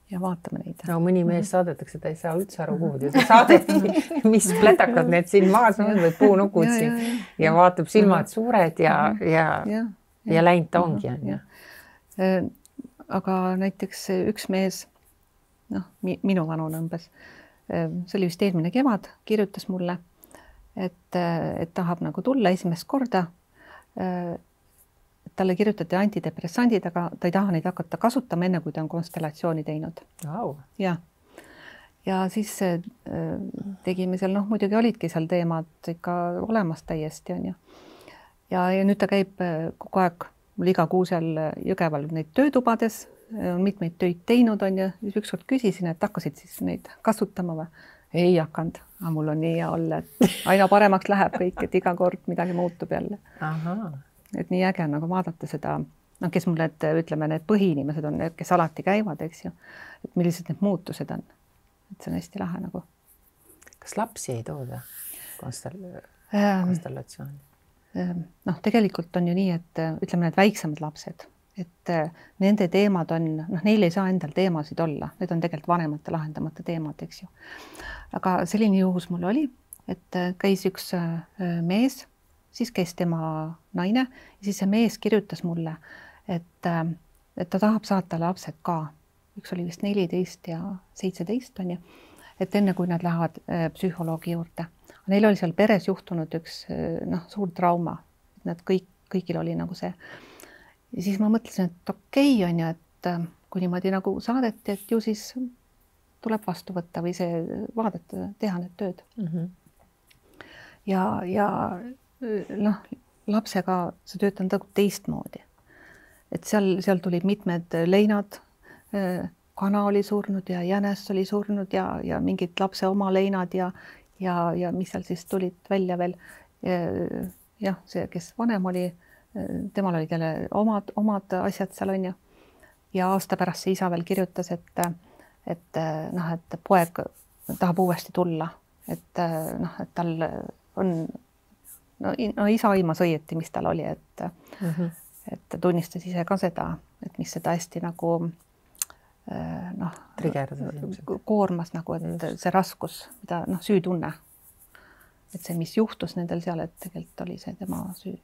Ja vaatame neid. No mõni mees saadetakse, ta ei saa üldse aru kuhugi. Ta saadeti, mis plätakad need siin maas on või puunukud siin ja vaatab silmad suured ja läinud ta ongi. Aga näiteks üks mees, minu vanune umbes, see oli vist eelmine kevad, kirjutas mulle, et tahab nagu tulla esimest korda. Talle kirjutati antidepressandid, aga ta ei taha neid hakata kasutama enne, kui ta on konstellatsiooni teinud. Ja siis tegime seal, muidugi olidki seal teemad ikka olemas täiesti. Ja nüüd ta käib kogu aeg mul iga kuu seal Jõgeval neid töötubades, on mitmeid töid teinud, ja ükskord küsisin, et hakkasid siis neid kasutama või. ei hakanud, aga mul on nii hea olla, et aina paremaks läheb kõik, et iga kord midagi muutub jälle. Et nii äge nagu vaadata seda, noh, kes mul ütleme, need põhiinimesed on need, kes alati käivad, eks ju, et millised need muutused on. Et see on hästi lahe nagu. Kas lapsi ei tooda konstellatsiooni? Noh, tegelikult on ju nii, et ütleme, need väiksemad lapsed, et nende teemad on, noh, neil ei saa endal teemasid olla, need on tegelikult vanemate lahendamata teemad, eks ju. Aga selline juhus mul oli, et käis üks mees, siis käis tema naine ja siis see mees kirjutas mulle, et ta tahab saata lapsed ka. Üks oli vist 14 ja 17 on ju, et enne kui nad lähevad psühholoogi juurde. Neil oli seal peres juhtunud üks suur trauma, et nad kõigil oli nagu see. Ja siis ma mõtlesin, et okei on ju, et kui niimoodi nagu saadeti, et ju siis tuleb vastu võtta või see vaadata, teha need tööd. Ja noh, lapsega see töötanud teistmoodi. Et seal tulid mitmed leinad, kana oli surnud ja jänes oli surnud ja mingid lapse oma leinad ja mis seal siis tulid välja veel. Jah, see, kes vanem oli, temal olid jälle omad asjad seal on ju. Ja aasta pärast see isa veel kirjutas, et poeg tahab uuesti tulla, et tal on, isa aimas õieti, mis tal oli, et ta tunnistas ise ka seda, et mis seda hästi nagu koormas nagu, et see raskus, mida süütunne, et see, mis juhtus nendel seal, et tegelikult oli see tema süü.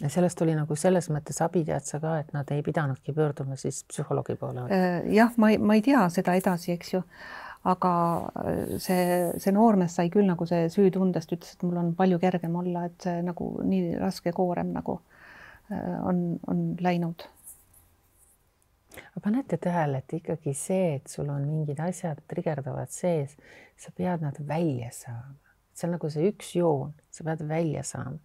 Ja sellest oli nagu selles mõttes abi tead sa ka, et nad ei pidanudki pöörduma siis psühholoogi poole? Jah, ma ei tea seda edasi, eks ju, aga see noormees sai küll nagu see süütundest, ütles, et mul on palju kergem olla, et see nagu nii raske koorem nagu on läinud. Aga panete tähele, et ikkagi see, et sul on mingid asjad trigerdavad sees, sa pead nad välja saama. See on nagu see üks joon, sa pead välja saama.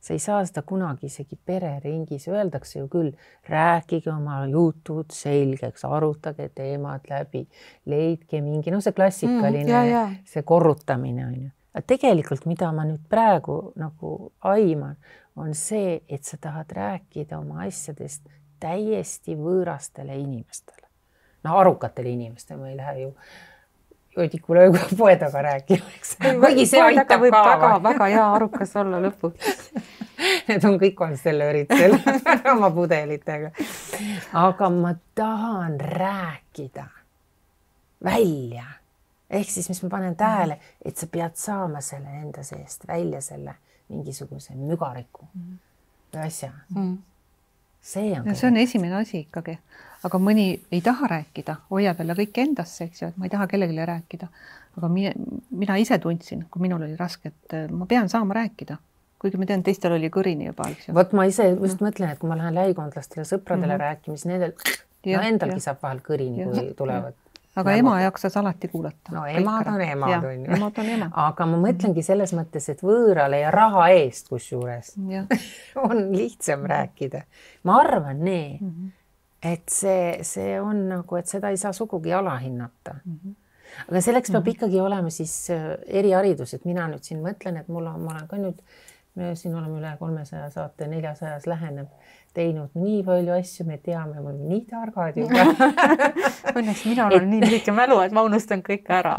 Sa ei saa seda kunagi isegi pereringis, öeldakse ju küll, rääkige oma jutud selgeks, arutage teemad läbi, leidke mingi, see klassikaline, see korrutamine on ju. Tegelikult, mida ma nüüd praegu nagu aiman, on see, et sa tahad rääkida oma asjadest täiesti võõrastele inimestele. Arukatele inimestele, ma ei lähe ju joodikule poe taga rääkima, eks. Kuigi see aitab ka. Väga hea arukas olla lõpuks. Need on kõik konstellöörid oma pudelitega. Aga ma tahan rääkida välja. Ehk siis, mis ma panen tähele, et sa pead saama selle enda seest välja selle mingisuguse mügariku või asja. See on esimene asi ikkagi, aga mõni ei taha rääkida, hoiab jälle kõik endasse, eks ju, et ma ei taha kellelegi rääkida, aga mina ise tundsin, kui minul oli raske, et ma pean saama rääkida, kuigi ma tean, teistel oli kõrini juba, eks ju. Vot ma ise just mõtlen, et kui ma lähen lähikondlastele sõpradele rääkima, siis endalgi saab vahel kõrini, kui tulevad. Aga ema jaksas alati kuulata. No emad on emad, on ju. Emad on emad. Aga ma mõtlengi selles mõttes, et võõrale ja raha eest kusjuures on lihtsam rääkida. Ma arvan nii, et see on nagu, et seda ei saa sugugi alahinnata. Aga selleks peab ikkagi olema siis eriharidus, et mina nüüd siin mõtlen, et ma olen ka nüüd, me siin oleme üle 300 saate, 400 läheneb, teinud nii palju asju, me teame, me oleme nii targad juba. Õnneks minul on nii lühike mälu, et ma unustan kõik ära.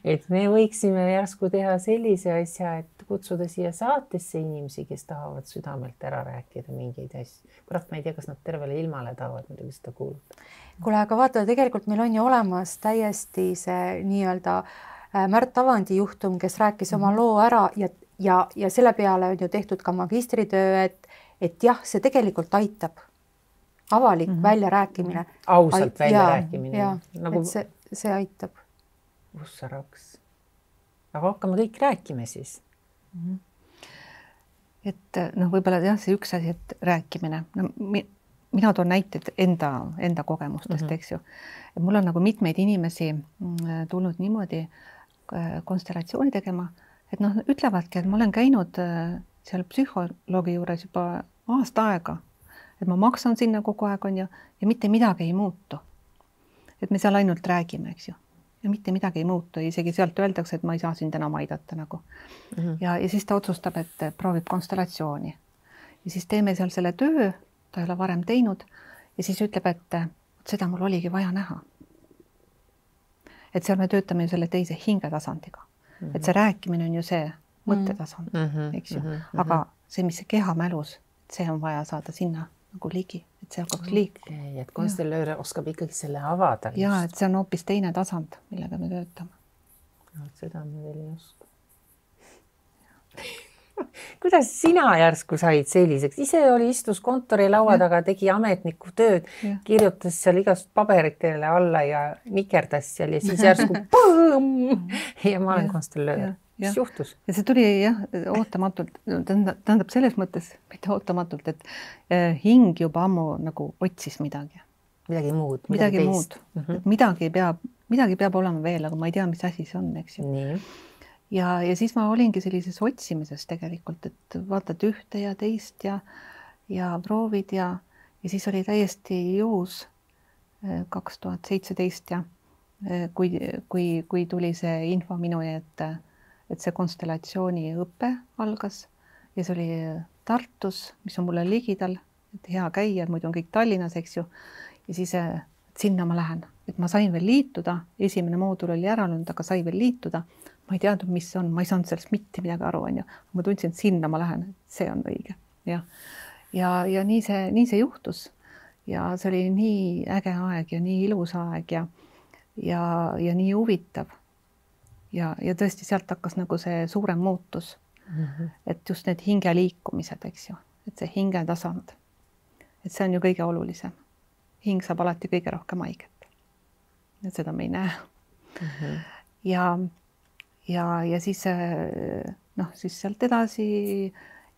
Et me võiksime järsku teha sellise asja, et kutsuda siia saatesse inimesi, kes tahavad südamelt ära rääkida mingeid asju. Kurat, ma ei tea, kas nad tervele ilmale tahavad muidugi seda kuuluta. Kuule, aga vaata, tegelikult meil on ju olemas täiesti see nii-öelda Märt Avandi juhtum, kes rääkis oma loo ära ja selle peale on ju tehtud ka magistritöö, et jah, see tegelikult aitab. Avalik väljarääkimine. Ausalt väljarääkimine. Nagu... see aitab. Ussaraks. Aga hakkame kõik rääkima siis. Et võib-olla jah, see üks asi, et rääkimine. Mina toon näiteid enda kogemustest, eks ju. Et mul on nagu mitmeid inimesi tulnud niimoodi konstellatsiooni tegema, et ütlevadki, et ma olen käinud seal psühholoogi juures juba aasta aega, et ma maksan sinna kogu aeg on ja mitte midagi ei muutu. Et me seal ainult räägime, eks ju. ja mitte midagi ei muutu, isegi sealt öeldakse, et ma ei saa sind enam aidata nagu. Ja siis ta otsustab, et proovib konstellatsiooni ja siis teeme seal selle töö, ta ei ole varem teinud ja siis ütleb, et seda mul oligi vaja näha. Et seal me töötame ju selle teise hingetasandiga, et see rääkimine on ju see mõttetasand, eks ju, aga see, mis see keha mälus, see on vaja saada sinna nagu ligi, et see hakkaks liikuma. Et konstellöör oskab ikkagi selle avada. Ja, et see on hoopis teine tasand, millega me töötame. Seda me veel ei oska. Kuidas sina järsku said selliseks? Ise oli istus kontori laua taga, tegi ametniku tööd, kirjutas seal igast paberitele alla ja nikerdas seal ja siis järsku põmm! Ja ma olen konstellöör. Mis juhtus? Ja see tuli ootamatult, tähendab selles mõttes, mitte ootamatult, et hing juba ammu nagu otsis midagi. Midagi muud. Midagi peab olema veel, aga ma ei tea, mis asi see on, eks ju. Nii. Ja siis ma olingi sellises otsimises tegelikult, et vaatad ühte ja teist ja proovid ja siis oli täiesti juhus 2017 ja kui tuli see info minu, et see konstellatsiooni õpe algas ja see oli Tartus, mis on mulle ligidal, et hea käia, muidu on kõik Tallinnas, eks ju. Ja siis sinna ma lähen, et ma sain veel liituda, esimene moodul oli ära olnud, aga sai veel liituda. Ma ei teadnud, mis see on, ma ei saanud sellest mitte midagi aru, on ju. Ma tundsin, et sinna ma lähen, et see on õige. Ja nii see juhtus. Ja see oli nii äge aeg ja nii ilus aeg ja nii huvitav. Ja tõesti sealt hakkas nagu see suurem muutus. Et just need hingeliikumised, eks ju. Et see hingetasand. Et see on ju kõige olulisem. Hing saab alati kõige rohkem haiget. Ja seda me ei näe. Ja siis siis sealt edasi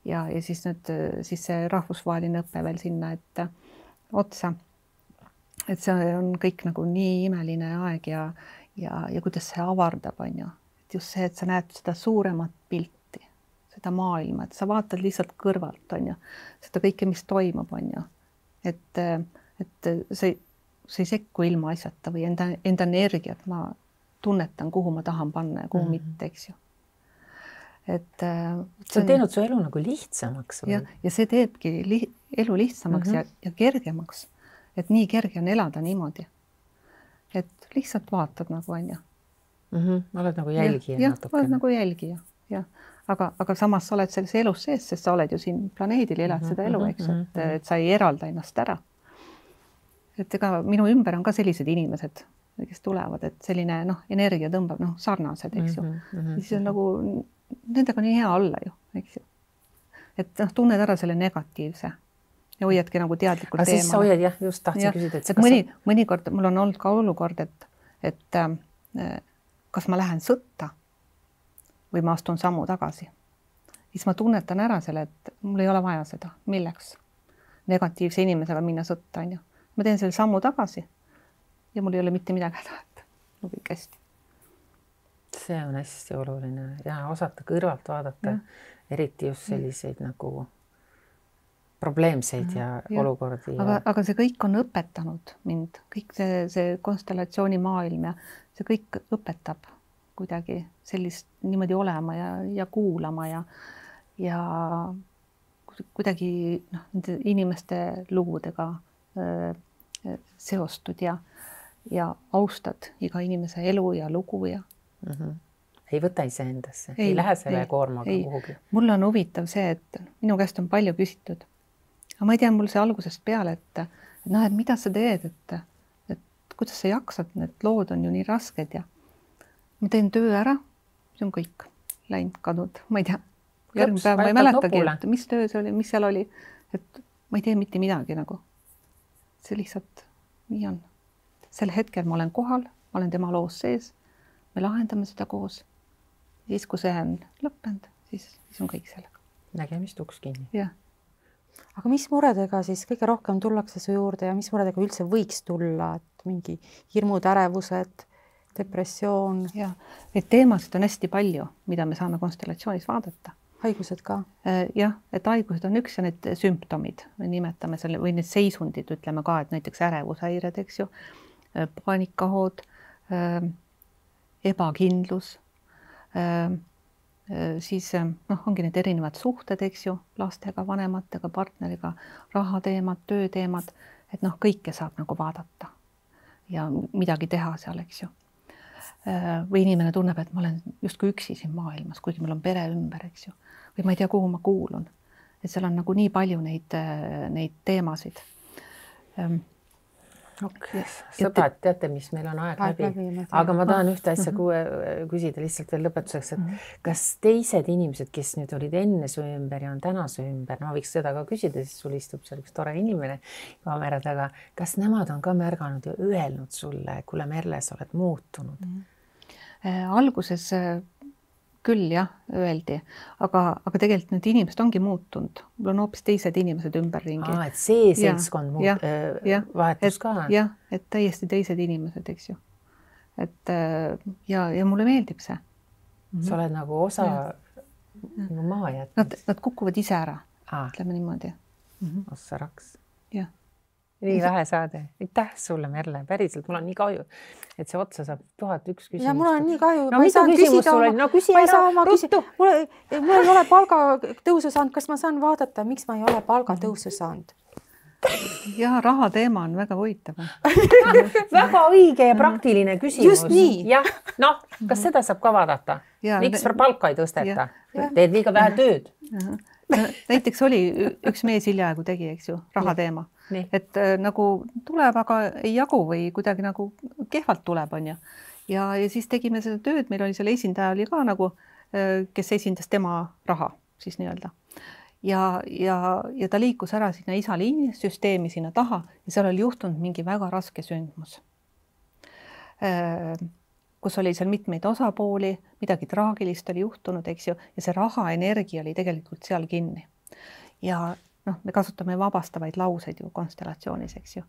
ja siis nüüd siis see rahvusvaheline õpe veel sinna, et otsa. Et see on kõik nagu nii imeline aeg ja kuidas see avardab, on ju. Et just see, et sa näed seda suuremat pilti, seda maailma, et sa vaatad lihtsalt kõrvalt, on ju. Seda kõike, mis toimub, on ju. Et see ei sekku ilma asjata või enda energiat ma tunnetan, kuhu ma tahan panna ja kuhu mitte, eks ju. See on teinud su elu nagu lihtsamaks. Ja see teebki elu lihtsamaks ja kergemaks. Et nii kerge on elada niimoodi. Et lihtsalt vaatad nagu, on ju. Oled nagu jälgija natuke. Oled nagu jälgija, jah. Aga samas sa oled selles elus sees, sest sa oled ju siin planeedil, elad seda elu, eks, et sa ei eralda ennast ära. Et ega minu ümber on ka sellised inimesed, kes tulevad, et selline energia tõmbab sarnased, eks ju. Siis on nagu, nendega on hea olla ju, eks ju. Et tunned ära selle negatiivse ja hoiadki nagu teadlikult teemale. Aga siis sa hoiad, jah, just tahtsin küsida. Et mõnikord mul on olnud ka olukord, et kas ma lähen sõtta või ma astun sammu tagasi. Siis ma tunnetan ära selle, et mul ei ole vaja seda. Milleks? Negatiivse inimesega minna sõtta, on ju. Ma teen selle sammu tagasi ja mul ei ole mitte midagi häda, et kõik hästi. See on hästi oluline ja osata kõrvalt vaadata, eriti just selliseid nagu probleemseid ja olukordi. Aga see kõik on õpetanud mind, kõik see konstellatsiooni maailm ja see kõik õpetab kuidagi sellist niimoodi olema ja kuulama ja kuidagi nende inimeste lugudega seostud ja austad iga inimese elu ja lugu ja Ei võta ise endasse, ei lähe selle koormaga kuhugi. Mul on huvitav see, et minu käest on palju küsitud. Aga ma ei tea, mul see algusest peale, et mida sa teed, et kuidas sa jaksad, need lood on ju nii rasked ja ma teen töö ära, see on kõik läinud kadunud, ma ei tea. Järgmine päev ma ei mäletagi, et mis töö see oli, mis seal oli, et ma ei tee mitte midagi nagu. See lihtsalt nii on. Sel hetkel ma olen kohal, ma olen tema loos sees, me lahendame seda koos. Siis, kui see on lõppenud, siis on kõik sellega. Nägemist uks kinni. Jah. Aga mis muredega siis kõige rohkem tullakse su juurde ja mis muredega üldse võiks tulla, et mingi hirmud, ärevused, depressioon? Ja, neid teemasid on hästi palju, mida me saame konstellatsioonis vaadata. Haigused ka? Jah, et haigused on üks ja need sümptomid, me nimetame selle, või need seisundid, ütleme ka, et näiteks ärevushäired, eks ju, paanikahood, ebakindlus, siis ongi need erinevad suhted, eks ju, lastega, vanematega, partneriga, rahateemad, tööteemad, et kõike saab nagu vaadata ja midagi teha seal, eks ju. Või inimene tunneb, et ma olen justkui üksi siin maailmas, kuigi mul on pere ümber, eks ju. Või ma ei tea, kuhu ma kuulun. Et seal on nagu nii palju neid teemasid. Okay. Sõbrad, teate, mis meil on aeg läbi, aga ma tahan ühte asja küsida lihtsalt veel lõpetuseks, et kas teised inimesed, kes nüüd olid enne su ümber ja on täna su ümber, no võiks seda ka küsida, siis sul istub seal üks tore inimene kaamera taga, kas nemad on ka märganud ja öelnud sulle, kuule Merle, sa oled muutunud? Alguses küll jah, öeldi, aga tegelikult need inimesed ongi muutunud. Mul on hoopis teised inimesed ümberringi. Et see seltskond vahetus ka? Jah, et täiesti teised inimesed, eks ju. Et ja mulle meeldib see. Sa oled nagu osa nagu maha jätnud. Nad kukuvad ise ära, ütleme niimoodi. Ossa raks. Jah. Nii lahe saade. Aitäh sulle, Merle. Päriselt, mul on nii kahju, et see otsa saab 1001 küsimust. Ja mul on nii kahju. No mida küsimus sul oli? No küsi ära, ruttu. Mul ei ole palgatõusu saanud. Kas ma saan vaadata, miks ma ei ole palgatõusu saanud? Ja raha teema on väga huvitav. Väga õige ja praktiline küsimus. Just nii. Jah, kas seda saab ka vaadata? Miks palka ei tõsteta? Teed liiga vähe tööd. Näiteks oli üks mees hiljaaegu tegi, eks ju, raha teema. Et nagu tuleb, aga ei jagu või kuidagi nagu kehvalt tuleb, on ju. Ja siis tegime seda tööd, meil oli selle esindaja oli ka nagu, kes esindas tema raha siis nii-öelda. Ja ta liikus ära sinna isaliini süsteemi sinna taha ja seal oli juhtunud mingi väga raske sündmus. Kus oli seal mitmeid osapooli, midagi traagilist oli juhtunud, eks ju, ja see raha energia oli tegelikult seal kinni. Ja me kasutame vabastavaid lauseid ju konstellatsioonis, eks ju.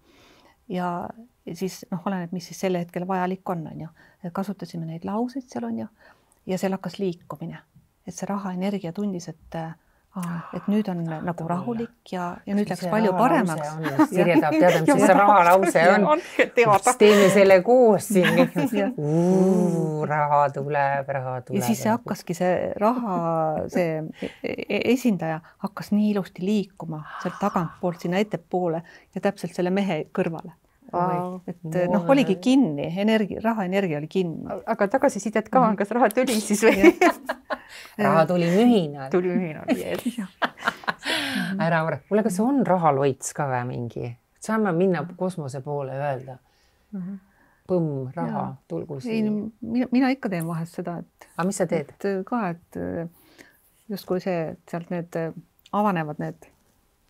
Ja siis oleneb, mis siis selle hetkel vajalik on ju. Kasutasime neid lauseid seal on ju ja seal hakkas liikumine. Et see raha energia tundis, et nüüd on nagu rahulik ja nüüd läks palju paremaks. Sirje tahab teada, mis see rahalause on. Teeme selle koos siin. Raha tuleb. Ja siis see hakkaski see raha, see esindaja hakkas nii ilusti liikuma sealt tagantpoolt sinna ettepoole ja täpselt selle mehe kõrvale. Et oligi kinni, raha energia oli kinni. Aga tagasisidet ka on, kas raha tuli siis või? Raha tuli mühinal. Tuli mühinal, Ära võrra. Kuule, kas on rahaloits ka või mingi? Saame minna kosmose poole öelda. Põmm, raha, tulgu siin. Mina ikka teen vahest seda, et... Aga mis sa teed? Et just kui see, et sealt need avanevad need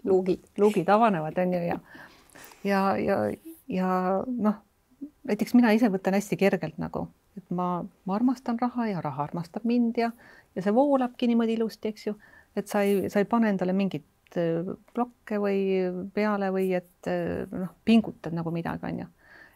luugid avanevad, on ju, ja näiteks mina ise võtan hästi kergelt nagu, et ma armastan raha ja raha armastab mind ja see voolabki niimoodi ilusti, eks ju, et sa ei pane endale mingit blokke või peale või et pingutad nagu midagi, on ju.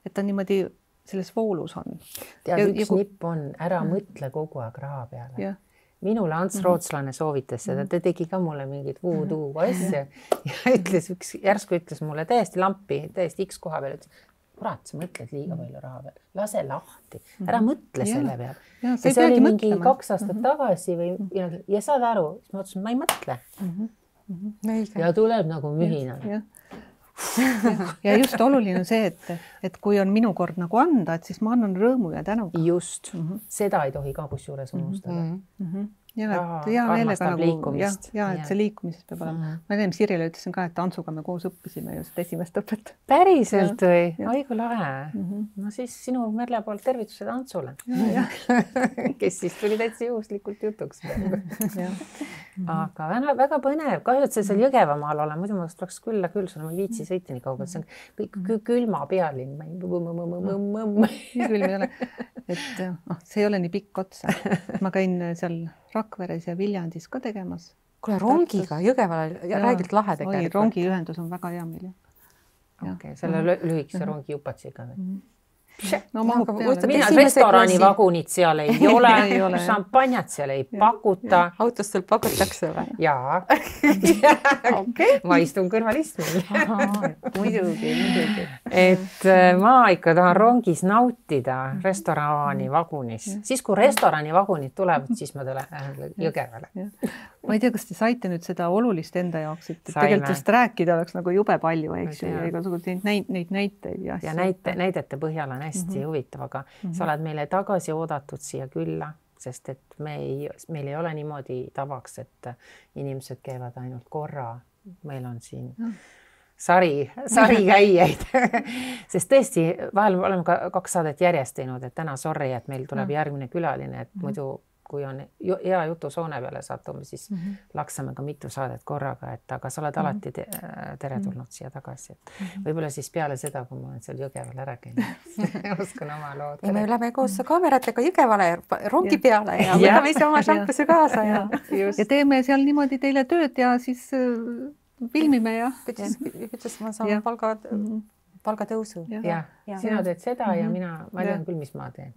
Et ta niimoodi selles voolus on. Tead, üks nipp on, ära mõtle kogu aeg raha peale. Ja. Minule Ants Rootslane soovitas seda, ta tegi ka mulle mingit voodoo asja ja järsku ütles mulle täiesti lampi, täiesti X koha peal, ütles, kurat, sa mõtled liiga palju raha peal, lase lahti, ära mõtle selle peal. Ja see oli mingi 2 aastat tagasi ja saad aru, siis ma ütlesin, ma ei mõtle. Ja tuleb nagu mühinal. Ja just oluline on see, et kui on minu kord nagu anda, et siis ma annan rõõmu ja tänu. Just, seda ei tohi ka kusjuures unustada. Ja meelega nagu, et see liikumisest peab olema. Ma enne Sirjele ütlesin ka, et Antsuga me koos õppisime ju seda esimest õpet. Päriselt või? Aigu lahe. No siis sinu Merle poolt tervitused Antsule, kes siis tuli täitsa juhuslikult jutuks. Aga väga põnev. Kahju, et see seal Jõgevamaal ole. Muidu ma tuleks külla küll, sul ma ei viitsi sõita nii kaugel. See on kõik külma pealinn. See ei ole nii pikk otsa. Ma käin seal Rakveres ja Viljandis ka tegemas. Kuule, rongiga Jõgeval räägilt lahe tegelikult. Rongiühendus on väga hea meil. Okei, selle lühikese rongi jupatsiga. no mahub peale. mina restoranivagunid seal ei ole, šampanjat seal ei pakuta. Autostel pakutakse või? Jaa. Ma istun kõrvalistmel. Muidugi. Et ma ikka tahan rongis nautida restoranivagunis. Siis kui restoranivagunid tulevad, siis ma tulen Jõgevale. Ma ei tea, kas te saite nüüd seda olulist enda jaoks, et tegelikult rääkida oleks nagu jube palju, eks ju, ja igasuguseid neid näiteid. Ja näidete põhjal on hästi huvitav, aga sa oled meile tagasi oodatud siia külla, sest et meil ei ole niimoodi tavaks, et inimesed käivad ainult korra. Meil on siin sari käijaid. Sest tõesti, vahel oleme ka 2 saadet järjest teinud, et täna sorry, et meil tuleb järgmine külaline, et muidu kui on hea jutusoone peale satume, siis laksame ka mitu saadet korraga, aga sa oled alati teretulnud siia tagasi. Võib-olla siis peale seda, kui ma olen seal Jõgeval ära käinud, oskan oma lood. Ja me läheme koos kaameratega Jõgevale rongi peale ja võtame ise oma šampuse kaasa. Ja teeme seal niimoodi teile tööd ja siis filmime ja. Ütles, ma saan palgatõusu. Ja, sina teed seda ja ma tean küll, mis ma teen.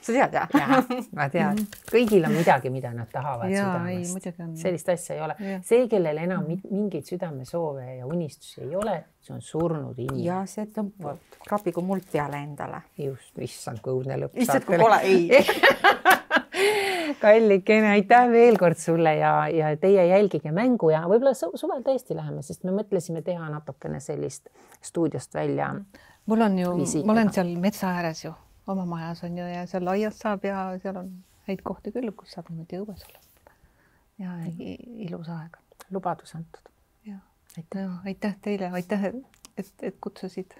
Sa tead, jah? Ja, ma tean. Kõigil on midagi, mida nad tahavad südamest. Sellist asja ei ole. See, kellel enam mingeid südamesoove ja unistusi ei ole, see on surnud inimene. Ja see tõmbab krabigu muld peale endale. Just, issand, kui õudne lõpp. Issand, kui pole, ei. Kallikene, aitäh veel kord sulle ja teie jälgige mängu ja võib-olla suvel tõesti läheme, sest me mõtlesime teha natukene sellist stuudiost välja. Ma olen seal metsa ääres ju, oma majas on ju ja seal laias saab ja seal on häid kohti küll, kus saab niimoodi õues olla. Ja ilus aeg. Lubadus antud. Aitäh teile, aitäh, et kutsusid.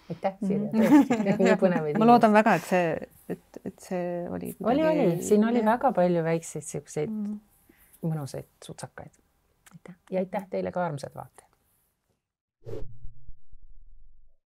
Aitäh, Sirje, tõesti. Ma loodan väga, et see oli. Oli. Siin oli väga palju väikseid selliseid mõnusaid sutsakaid. Ja aitäh teile ka armsad vaatajad.